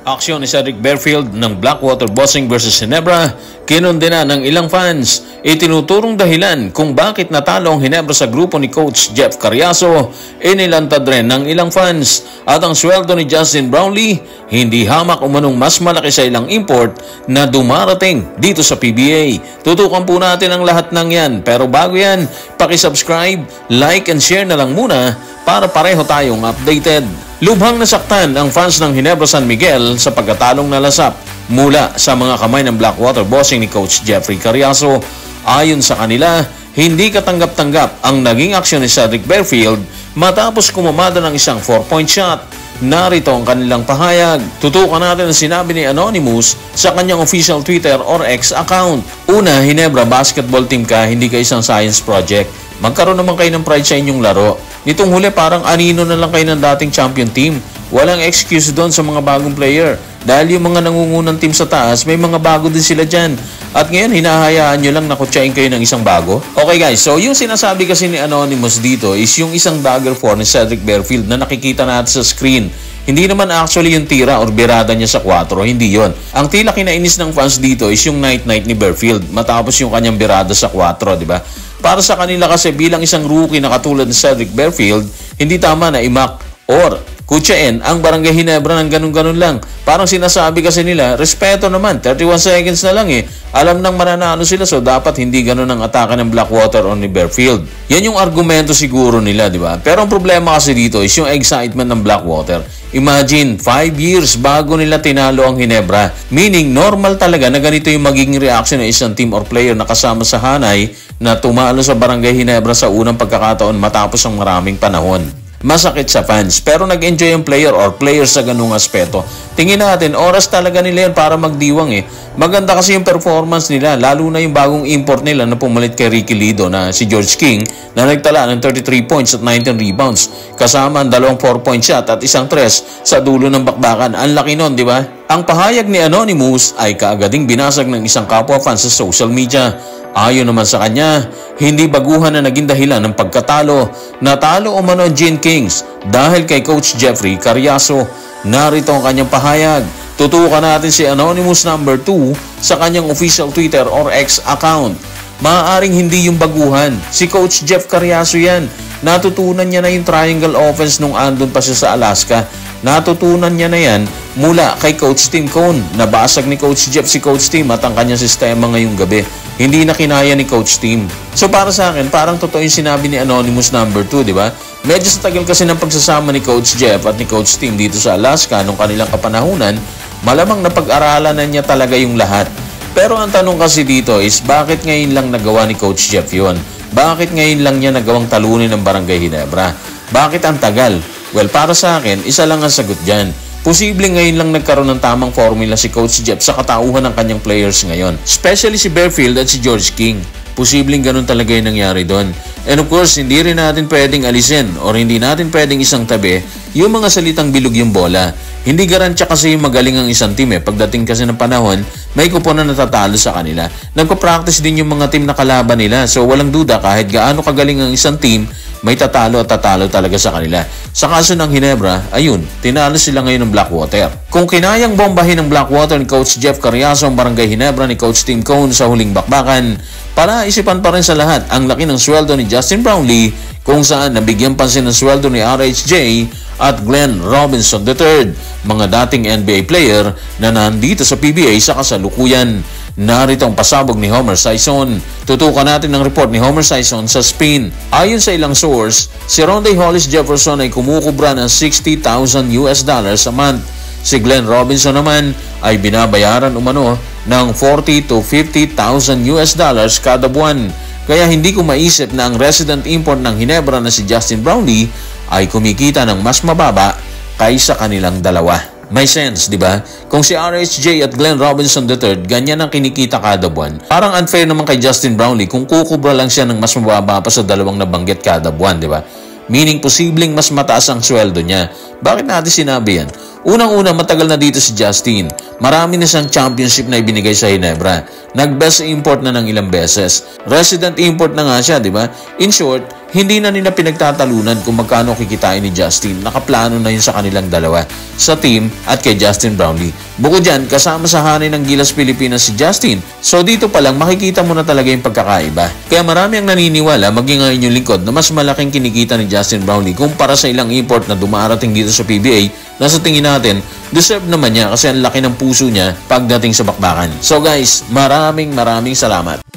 Aksyon ni Cedric Barefield ng Blackwater Bossing versus Ginebra, kinondena ng ilang fans. Itinuturong dahilan kung bakit natalo ang Ginebra sa grupo ni Coach Jeff Cariaso, inilantad rin ng ilang fans. At ang sweldo ni Justin Brownlee, hindi hamak umanong mas malaki sa ilang import na dumarating dito sa PBA. Tutukan po natin ang lahat ng yan. Pero bago yan, pakisubscribe, like and share na lang muna para pareho tayong updated. Lubhang nasaktan ang fans ng Ginebra San Miguel sa pagkatalong nalasap mula sa mga kamay ng Blackwater Bossing ni Coach Jeffrey Cariaso. Ayon sa kanila, hindi katanggap-tanggap ang naging aksyon ni Cedric Barefield matapos kumamada ng isang 4-point shot. Narito ang kanilang pahayag. Tutukan natin ang sinabi ni Anonymous sa kanyang official Twitter or X account. Una, Ginebra basketball team ka, hindi ka isang science project. Magkaroon naman kayo ng pride sa inyong laro. Nitong huli parang anino na lang kayo ng dating champion team. Walang excuse doon sa mga bagong player. Dahil yung mga nangungunang team sa taas, may mga bago din sila dyan. At ngayon, hinahayaan nyo lang na kutsain kayo ng isang bago. Okay guys, so yung sinasabi kasi ni Anonymous dito is yung isang dagger 4 ni Cedric Barefield na nakikita natin sa screen. Hindi naman actually yung tira or birada niya sa 4, hindi yon. Ang tila kinainis ng fans dito is yung night-night ni Barefield matapos yung kanyang birada sa 4, di ba? Para sa kanila kasi bilang isang rookie na katulad ni Cedric Barefield, hindi tama na imak or kutsain ang Barangay Ginebra ng ganun-ganun lang. Parang sinasabi kasi nila, respeto naman, 31 seconds na lang eh. Alam nang mananalo sila so dapat hindi ganun ang atake ng Blackwater o ni Barefield. Yan yung argumento siguro nila, di ba? Pero ang problema kasi dito is yung excitement ng Blackwater. Imagine, 5 years bago nila tinalo ang Ginebra. Meaning, normal talaga na ganito yung magiging reaction ng isang team or player na kasama sa hanay na tumalo sa Barangay Ginebra sa unang pagkakataon matapos ang maraming panahon. Masakit sa fans, pero nag-enjoy ang player or players sa ganung aspeto. Tingin natin, oras talaga nila yan para magdiwang eh. Maganda kasi yung performance nila, lalo na yung bagong import nila na pumalit kay Ricky Lido na si George King na nagtala ng 33 points at 19 rebounds. Kasama ang 2 4-point shot at isang 3 sa dulo ng bakbakan. Ang laki nun, di ba? Ang pahayag ni Anonymous ay kaagading binasag ng isang kapwa fan sa social media. Ayon naman sa kanya, hindi baguhan na naging dahilan ng pagkatalo. Natalo umano ang Gin Kings dahil kay Coach Jeffrey Cariaso. Narito ang kanyang pahayag. Tutukan natin si Anonymous number 2 sa kanyang official Twitter or X account. Maaaring hindi yung baguhan. Si Coach Jeff Cariaso yan. Natutunan niya na yung triangle offense nung andun pa siya sa Alaska. Natutunan niya na yan mula kay Coach Tim Cone. Nabasag ni Coach Jeff si Coach Tim at ang kanyang sistema ngayong gabi. Hindi na kinaya ni Coach Tim. So para sa akin, parang totoo yung sinabi ni Anonymous number 2, di ba? Medyo sa tagal kasi ng pagsasama ni Coach Jeff at ni Coach Tim dito sa Alaska nung kanilang kapanahunan, malamang napag-aralan na niya talaga yung lahat. Pero ang tanong kasi dito is bakit ngayon lang nagawa ni Coach Jeff yun? Bakit ngayon lang niya nagawang talunin ng Barangay Ginebra? Bakit ang tagal? Well, para sa akin, isa lang ang sagot dyan. Posibleng ngayon lang nagkaroon ng tamang formula si Coach Jeff sa katauhan ng kanyang players ngayon. Especially si Barefield at si George King. Posibleng ganun talaga yung nangyari doon. And of course, hindi rin natin pwedeng alisin or hindi natin pwedeng isang tabi yung mga salitang bilog yung bola. Hindi garantiya kasi yung magaling ang isang team eh. Pagdating kasi ng panahon, may kuponan na natatalo sa kanila. Nagpa-practice din yung mga team na kalaban nila. So walang duda kahit gaano kagaling ang isang team, may tatalo at tatalo talaga sa kanila. Sa kaso ng Ginebra, ayun, tinalo sila ngayon ng Blackwater. Kung kinayang bombahin ng Blackwater ni Coach Jeff Cariaso ang Barangay Ginebra ni Coach Tim Cone sa huling bakbakan, para isipan pa rin sa lahat ang laki ng sweldo ni Justin Brownlee kung saan nabigyan pansin ng sweldo ni RHJ at Glenn Robinson III, mga dating NBA player na nandito sa PBA sa kasalukuyan. Narito ang pasabog ni Homer Sison. Tutukan natin ang report ni Homer Sison sa Spin. Ayon sa ilang source, si Rondae Hollis Jefferson ay kumukubra ng $60,000 a month. Si Glenn Robinson naman ay binabayaran umano ng $40,000 to $50,000 kada buwan. Kaya hindi ko maisip na ang resident import ng Ginebra na si Justin Brownlee ay kumikita ng mas mababa kaysa kanilang dalawa. May sense, di ba? Kung si RHJ at Glenn Robinson III ganyan ang kinikita kada buwan, parang unfair naman kay Justin Brownlee kung kukubra lang siya ng mas mababa pa sa dalawang nabanggit kada buwan, di ba? Meaning, posibleng mas mataas ang sweldo niya. Bakit natin sinabi yan? Unang-una, matagal na dito si Justin. Marami na siyang championship na ibinigay sa Ginebra. Nag-best import na ng ilang beses. Resident import na nga siya, di ba? In short, hindi na nila pinagtatalunan kung magkano kikitain ni Justin. Nakaplano na yun sa kanilang dalawa, sa team at kay Justin Brownlee. Bukod dyan, kasama sa hanay ng Gilas Pilipinas si Justin. So dito pa lang makikita mo na talaga yung pagkakaiba. Kaya marami ang naniniwala, maging ang inyong lingkod, na mas malaking kinikita ni Justin Brownlee kumpara sa ilang import na dumarating dito sa PBA na sa tingin natin, deserve naman niya kasi ang laki ng puso niya pagdating sa bakbakan. So guys, maraming salamat.